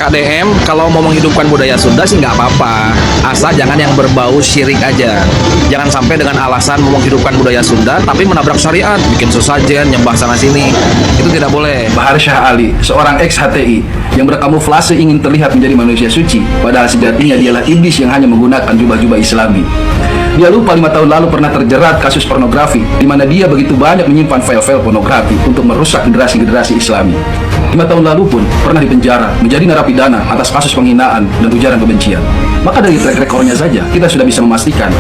KDM kalau mau menghidupkan budaya Sunda sih nggak apa-apa, asal jangan yang berbau syirik aja. Jangan sampai dengan alasan mau menghidupkan budaya Sunda tapi menabrak syariat, bikin sesajen, nyembah sana sini, itu tidak boleh. Bahar Syah Ali, seorang ex-HTI yang berkamuflase ingin terlihat menjadi manusia suci, padahal sejatinya dialah iblis yang hanya menggunakan jubah-jubah Islami. Dia lupa 5 tahun lalu pernah terjerat kasus pornografi, di mana dia begitu banyak menyimpan file-file pornografi untuk merusak generasi-generasi Islami. 5 tahun lalu pun pernah dipenjara, menjadi narapidana atas kasus penghinaan dan ujaran kebencian. Maka dari track recordnya saja, kita sudah bisa memastikan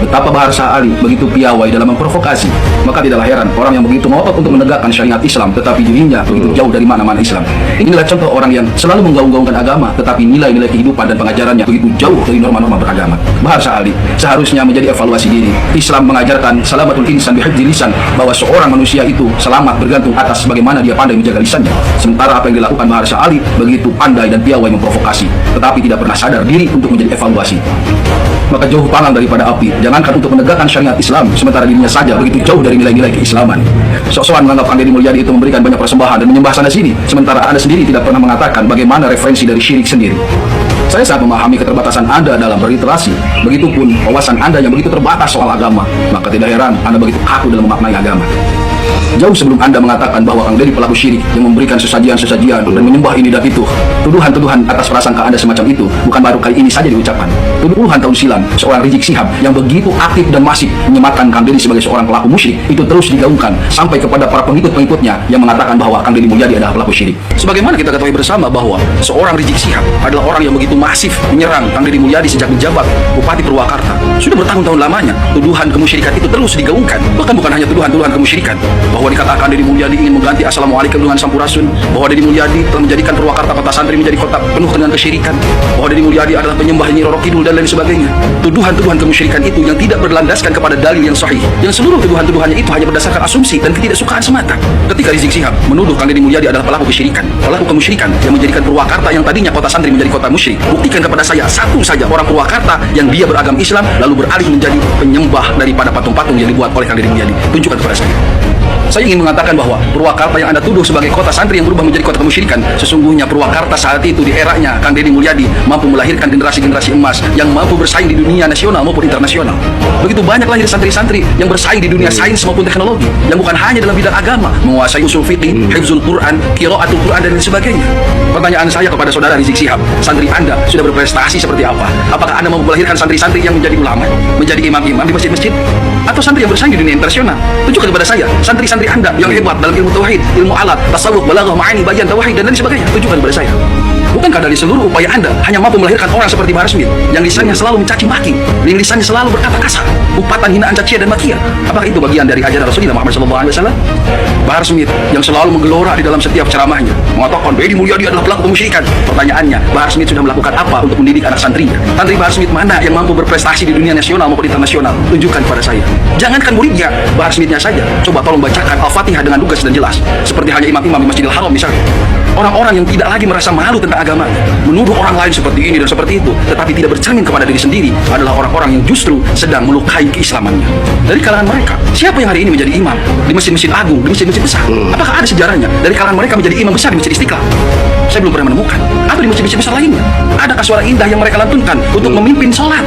betapa Bahar Syah Ali begitu piawai dalam memprovokasi. Maka tidaklah heran orang yang begitu ngotot untuk menegakkan syariat Islam, tetapi dirinya begitu jauh dari mana-mana Islam. Inilah contoh orang yang selalu menggaung-gaungkan agama, tetapi nilai-nilai kehidupan dan pengajarannya begitu jauh dari norma-norma beragama. Bahar Syah Ali seharusnya menjadi evaluasi diri. Islam mengajarkan salamatul insan bihifdzil lisan, bahwa seorang manusia itu selamat bergantung atas bagaimana dia pandai menjaga lisannya. Sementara apa yang dilakukan Bahar Syah Ali begitu pandai dan piawai memprovokasi, tetapi tidak pernah sadar diri untuk menjadi evaluasi. Maka jauh panggang daripada api, jangankan untuk menegakkan syariat Islam, sementara dirinya saja begitu jauh dari nilai-nilai keislaman. Sok-sokan menganggap Kang Deddy Mulyadi itu memberikan banyak persembahan dan menyembah sana sini, sementara Anda sendiri tidak pernah mengatakan bagaimana referensi dari syirik sendiri. Saya sangat memahami keterbatasan Anda dalam berliterasi, begitupun wawasan Anda yang begitu terbatas soal agama, maka tidak heran Anda begitu kaku dalam memaknai agama. Jauh sebelum Anda mengatakan bahwa Kang Deddy pelaku syirik yang memberikan sesajian-sesajian dan menyembah ini dan itu, tuduhan-tuduhan atas prasangka Anda semacam itu bukan baru kali ini saja diucapkan. Puluhan tahun silam, seorang Rizik Syihab yang begitu aktif dan masif menyematkan Kang Deddy sebagai seorang pelaku musyrik itu terus digaungkan sampai kepada para pengikut-pengikutnya yang mengatakan bahwa Kang Deddy Mulyadi adalah pelaku syirik. Sebagaimana kita ketahui bersama bahwa seorang Rizik Syihab adalah orang yang begitu masif menyerang Kang Deddy Mulyadi sejak menjabat Bupati Purwakarta. Sudah bertahun-tahun lamanya tuduhan kemusyrikan itu terus digaungkan. Bahkan bukan hanya tuduhan-tuduhan kemusyrikan, bahwa dikatakan Deddy Mulyadi ingin mengganti Assalamualaikum dengan Sampurasun, bahwa Deddy Mulyadi telah menjadikan Purwakarta kota santri menjadi kota penuh dengan kesyirikan, bahwa Deddy Mulyadi adalah penyembah Nyi Roro Kidul dan lain sebagainya. Tuduhan-tuduhan kemusyrikan itu yang tidak berlandaskan kepada dalil yang sahih, yang seluruh tuduhan-tuduhannya itu hanya berdasarkan asumsi dan ketidaksukaan semata. Ketika Rizik Syihab menuduh Kang Deddy Mulyadi adalah pelaku kesyirikan, pelaku kemusyrikan yang menjadikan Purwakarta yang tadinya kota santri menjadi kota musyrik, buktikan kepada saya satu saja orang Purwakarta yang dia beragam Islam lalu beralih menjadi penyembah daripada patung-patung yang dibuat oleh Kang Deddy Mulyadi. Tunjukkan kepada saya. Saya ingin mengatakan bahwa Purwakarta yang Anda tuduh sebagai kota santri yang berubah menjadi kota kemusyrikan, sesungguhnya Purwakarta saat itu di eranya Kang Deddy Mulyadi mampu melahirkan generasi-generasi emas yang mampu bersaing di dunia nasional maupun internasional. Begitu banyak lahir santri-santri yang bersaing di dunia sains maupun teknologi, yang bukan hanya dalam bidang agama, menguasai usul fikih, hifzul Quran, qiraatul Quran dan lain sebagainya. Pertanyaan saya kepada saudara Rizik Syihab, santri Anda sudah berprestasi seperti apa? Apakah Anda mampu melahirkan santri-santri yang menjadi ulama, menjadi imam-imam di masjid-masjid? Atau santri yang bersaing di dunia internasional? Tunjukkan kepada saya santri-santri Anda yang hebat dalam ilmu tauhid, ilmu alat, tasawuf, balaghah, ma'ani, bayan, tauhid dan lain sebagainya. Tunjukkan kepada saya. Bukankah dari seluruh upaya Anda hanya mampu melahirkan orang seperti Bahar Smith yang lisannya selalu mencaci maki, yang lisannya selalu berkata kasar, upatan, hinaan, cacian dan makian? Apakah itu bagian dari ajaran Rasulullah Muhammad SAW? Bahar Smith yang selalu menggelora di dalam setiap ceramahnya mengatakan Deddy Mulyadi adalah pelaku kemusyrikan. Pertanyaannya, Bahar Smith sudah melakukan apa untuk mendidik anak santrinya? Santri Bahar Smith mana yang mampu berprestasi di dunia nasional maupun internasional? Tunjukkan kepada saya. Jangankan muridnya, Bahar Smithnya saja. Coba tolong bacakan Al-Fatihah dengan lugas dan jelas, seperti hanya imam-imam di Masjidil Haram misalnya. Orang-orang yang tidak lagi merasa malu tentang agama, menuduh orang lain seperti ini dan seperti itu, tetapi tidak bercermin kepada diri sendiri, adalah orang-orang yang justru sedang melukai keislamannya. Dari kalangan mereka, siapa yang hari ini menjadi imam di masjid-masjid agung, di masjid-masjid besar? Apakah ada sejarahnya dari kalangan mereka menjadi imam besar di Masjid Istiqlal? Saya belum pernah menemukan. Atau di masjid-masjid besar lainnya, adakah suara indah yang mereka lantunkan untuk memimpin sholat?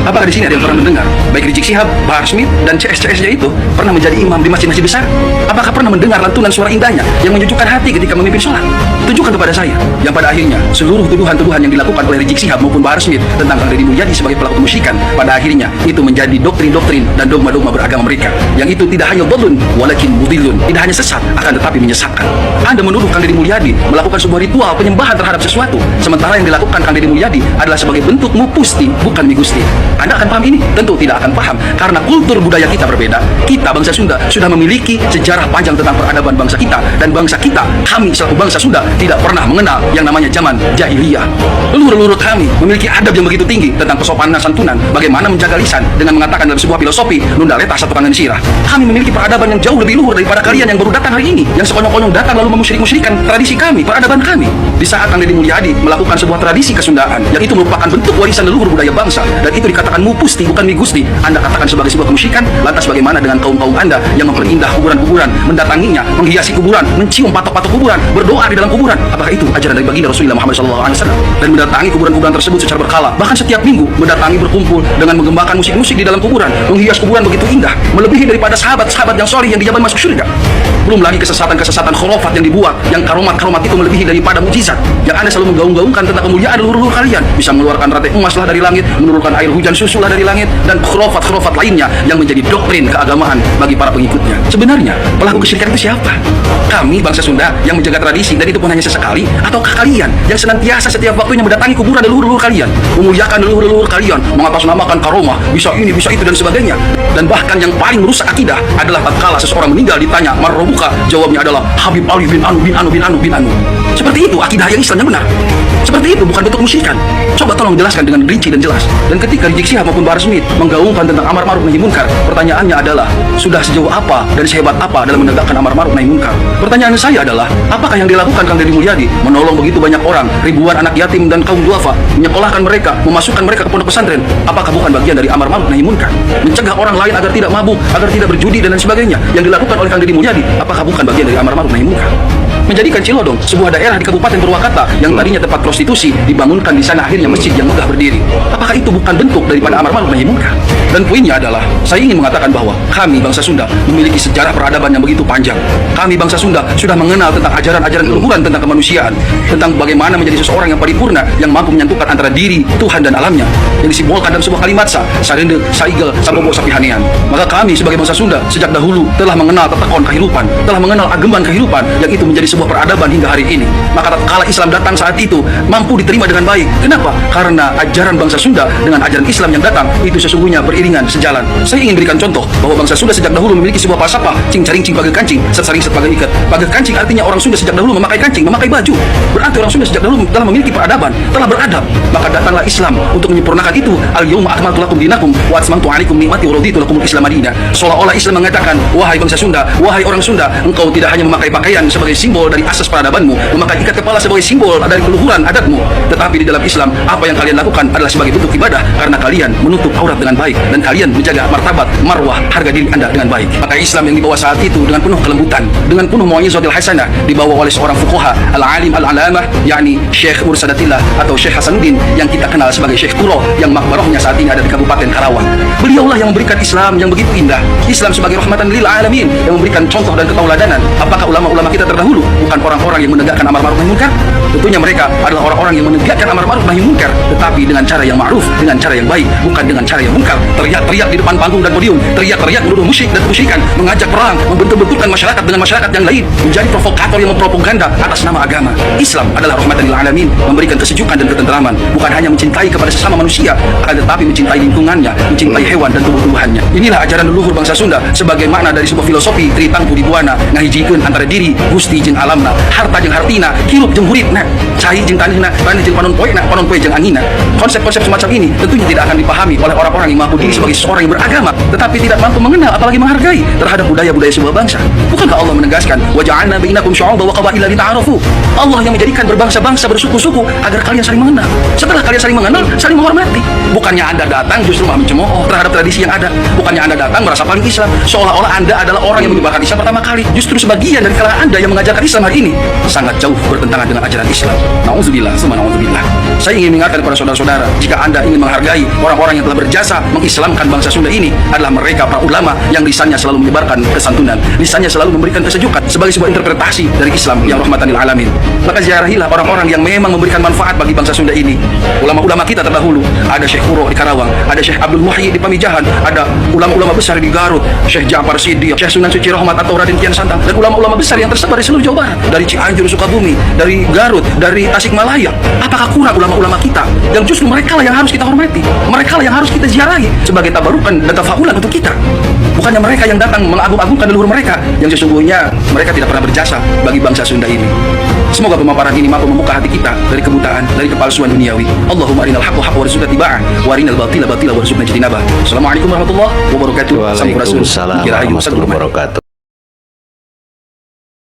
Apakah di sini ada yang pernah mendengar baik Rizik Syihab, Bahar Smith dan CS-CS-nya itu pernah menjadi imam di masjid-masjid besar? Apakah pernah mendengar lantunan suara indahnya yang menyejukkan hati ketika memimpin sholat? Tunjukkan kepada saya, yang pada akhirnya seluruh tuduhan-tuduhan yang dilakukan oleh Rizik Syihab maupun Bahar Smith tentang Kang Deddy Mulyadi sebagai pelaku kemusyrikan, pada akhirnya itu menjadi doktrin-doktrin dan dogma-dogma beragama mereka, yang itu tidak hanya dhalun walakin mudhillun, tidak hanya sesat akan tetapi menyesatkan. Anda menuduh Kang Deddy Mulyadi melakukan sebuah ritual penyembahan terhadap sesuatu, sementara yang dilakukan Kang Deddy Mulyadi adalah sebagai bentuk mupusti, bukan migusti. Anda akan paham ini? Tentu tidak akan paham, karena kultur budaya kita berbeda. Kita bangsa Sunda sudah memiliki sejarah panjang tentang peradaban bangsa kita, dan bangsa kita, kami selaku bangsa Sunda tidak pernah mengenal yang namanya zaman jahiliyah. Leluhur-leluhur kami memiliki adab yang begitu tinggi tentang kesopanan santunan, bagaimana menjaga lisan dengan mengatakan dalam sebuah filosofi nunda letah satu kangen sirah. Kami memiliki peradaban yang jauh lebih luhur daripada kalian yang baru datang hari ini, yang sekonyong-konyong datang lalu memusyrik-musyrikan tradisi kami, peradaban kami. Di saat Kang Deddy Mulyadi melakukan sebuah tradisi kesundaan yang itu merupakan bentuk warisan leluhur budaya bangsa, dan itu dikatakan mupusti bukan migusti, Anda katakan sebagai sebuah kemusyrikan. Lantas bagaimana dengan kaum-kaum Anda yang memperindah kuburan-kuburan, mendatanginya, menghiasi kuburan, mencium patok-patok kuburan, berdoa di dalam kuburan? kuburan. Apakah itu ajaran dari baginda Rasulullah Muhammad SAW? Dan mendatangi kuburan-kuburan tersebut secara berkala, bahkan setiap minggu mendatangi berkumpul dengan mengembangkan musik-musik di dalam kuburan, menghias kuburan begitu indah, melebihi daripada sahabat-sahabat yang soleh yang dijamin masuk surga. Belum lagi kesesatan-kesesatan khurafat yang dibuat, yang karomat-karomat itu melebihi daripada mukjizat, yang Anda selalu menggaung-gaungkan tentang kemuliaan leluhur kalian, bisa mengeluarkan rantai emas lah dari langit, menurunkan air hujan susu lah dari langit, dan khurafat-khurafat lainnya yang menjadi doktrin keagamaan bagi para pengikutnya. Sebenarnya pelaku kesyirikan itu siapa? Kami bangsa Sunda yang menjaga tradisi, dan itu pun hanya sesekali, ataukah kalian yang senantiasa setiap waktunya mendatangi kuburan leluhur-leluhur kalian, memuliakan leluhur-leluhur kalian, mengatasnamakan karomah, bisa ini, bisa itu, dan sebagainya. Dan bahkan yang paling merusak akidah adalah tatkala seseorang meninggal ditanya marrobuka, jawabnya adalah Habib Ali bin Anu bin Anu bin Anu bin Anu. Seperti itu akidah yang Islam yang benar. Seperti itu, bukan bentuk musyrikan. Coba tolong jelaskan dengan rinci dan jelas. Dan ketika Rizik Syihab maupun Bahar Smith menggaungkan tentang amar ma'ruf nahi munkar, pertanyaannya adalah sudah sejauh apa dan sehebat apa dalam menegakkan amar ma'ruf nahi munkar? Pertanyaan saya adalah, apakah yang dilakukan Kang Deddy Mulyadi menolong begitu banyak orang, ribuan anak yatim dan kaum duafa, menyekolahkan mereka, memasukkan mereka ke pondok pesantren? Apakah bukan bagian dari amar ma'ruf nahi munkar? Mencegah orang lain agar tidak mabuk, agar tidak berjudi dan lain sebagainya yang dilakukan oleh Kang Deddy Mulyadi, apakah bukan bagian dari amar ma'ruf nahi munkar? Menjadikan Cilodong, sebuah daerah di Kabupaten Purwakarta yang tadinya tempat prostitusi, dibangunkan di sana akhirnya masjid yang megah berdiri. Apakah itu bukan bentuk daripada amar ma'ruf nahi munkar? Dan poinnya adalah, saya ingin mengatakan bahwa kami bangsa Sunda memiliki sejarah peradaban yang begitu panjang. Kami bangsa Sunda sudah mengenal tentang ajaran-ajaran keluhuran tentang kemanusiaan, tentang bagaimana menjadi seseorang yang paripurna, yang mampu menyatukan antara diri, Tuhan dan alamnya, yang disimbolkan dalam sebuah kalimat sarende, saigel, sambobo, sapihanean. Maka kami sebagai bangsa Sunda sejak dahulu telah mengenal tetekon kehidupan, telah mengenal ageman kehidupan, yang itu menjadi sebuah peradaban hingga hari ini. Maka tatkala Islam datang saat itu mampu diterima dengan baik. Kenapa? Karena ajaran bangsa Sunda dengan ajaran Islam yang datang itu sesungguhnya beriringan, sejalan. Saya ingin berikan contoh bahwa bangsa Sunda sejak dahulu memiliki sebuah falsafah cing caring cing pagai kancing, setsaring set pagai ikat. Pagai kancing artinya orang Sunda sejak dahulu memakai kancing, memakai baju. Berarti orang Sunda sejak dahulu telah memiliki peradaban, telah beradab. Maka datanglah Islam untuk menyempurnakan itu. Al-yauma akmaltu lakum dinakum wa atmamtu 'alaikum ni'mati wa raditu lakumul Islam madinah. Seolah-olah Islam mengatakan, wahai bangsa Sunda, wahai orang Sunda, engkau tidak hanya memakai pakaian sebagai simbol dari asas peradabanmu, memakai ikat kepala sebagai simbol dari keluhuran adatmu, tetapi di dalam Islam apa yang kalian lakukan adalah sebagai bentuk ibadah karena kalian menutup aurat dengan baik dan kalian menjaga martabat, marwah, harga diri Anda dengan baik. Maka Islam yang dibawa saat itu dengan penuh kelembutan, dengan penuh mau'izatil hasanah, dibawa oleh seorang fuqaha al-alim al-alamah, yakni Syekh Mursadatillah atau Syekh Hasanuddin yang kita kenal sebagai Syekh Turo, yang makbarahnya saat ini ada di Kabupaten Karawang. Beliaulah yang memberikan Islam yang begitu indah, Islam sebagai rahmatan lil alamin, yang memberikan contoh dan ketauladanan. Apakah ulama-ulama kita terdahulu bukan orang-orang yang menegakkan amar ma'ruf nahi munkar? Tentunya mereka adalah orang-orang yang menegakkan amar ma'ruf nahi munkar, tetapi dengan cara yang ma'ruf, dengan cara yang baik, bukan dengan cara yang munkar. Teriak-teriak di depan panggung dan podium, teriak-teriak menuduh musyrik dan kemusyrikan, mengajak perang, membentur-benturkan masyarakat dengan masyarakat yang lain, menjadi provokator yang mempropaganda atas nama agama. Islam adalah rahmatan lil alamin, memberikan kesejukan dan ketentraman, bukan hanya mencintai kepada sesama manusia, akan tetapi mencintai lingkungannya, mencintai hewan dan tumbuh-tumbuhannya. Inilah ajaran leluhur bangsa Sunda sebagai makna dari sebuah filosofi tritangtu dibuana, ngahijikeun antara diri Gusti jeung alamna, harta jeung hartina, hirup jeung huritna, cai jeung tanihna, tanah jeung panon poe jeung angina. Konsep-konsep semacam ini tentunya tidak akan dipahami oleh orang-orang yang mengaku diri sebagai seorang yang beragama tetapi tidak mampu mengenal apalagi menghargai terhadap budaya-budaya sebuah bangsa. Bukankah Allah menegaskan wa ja'alna bainakum syu'uban wa qabaila lita'arafu? Allah yang menjadikan berbangsa-bangsa, bersuku-suku agar kalian saling mengenal. Setelah kalian saling mengenal, saling menghormati. Bukannya Anda datang justru malah mencemooh terhadap tradisi yang ada. Bukannya Anda datang merasa paling Islam, seolah-olah Anda adalah orang yang menyebarkan Islam pertama kali. Justru sebagian dari kalangan Anda yang mengajarkan Islam hari ini sangat jauh bertentangan dengan ajaran Islam. Nauzubillah, summa nauzubillah. Saya ingin mengingatkan kepada saudara-saudara, jika Anda ingin menghargai orang-orang yang telah berjasa mengislamkan bangsa Sunda ini, adalah mereka para ulama yang lisannya selalu menyebarkan kesantunan, lisannya selalu memberikan kesejukan sebagai sebuah interpretasi dari Islam yang rahmatan lil alamin. Maka ziarahilah orang-orang yang memang memberikan manfaat bagi bangsa Sunda ini. Ulama-ulama kita terdahulu, ada Syekh Kuro di Karawang, ada Syekh Abdul Muhyi di Pamijahan, ada ulama-ulama besar di Garut, Syekh Ja'far Siddiq, Syekh Sunan Suci Rahmat atau Raden Kian Santang, dan ulama-ulama besar yang tersebar di seluruh Jawa Barat, dari Cianjur, Sukabumi, dari Garut, dari Tasikmalaya. Apakah kurang ulama-ulama kita yang justru mereka lah yang harus kita hormati, mereka lah yang harus kita ziarahi sebagai tabarukan dan tafaulan untuk kita? Bukannya mereka yang datang mengagung-agungkan leluhur mereka yang sesungguhnya mereka tidak pernah berjasa bagi bangsa Sunda ini. Semoga pemaparan ini mampu membuka hati kita dari kebutaan, dari kepalsuan duniawi. Allahumma arinal haqqa haqqa warzuqna tiba'ah wa arinal batila batila warzuqna ijtinabah. Assalamualaikum warahmatullahi wabarakatuh. Waalaikumsalam warahmatullahi wabarakatuh.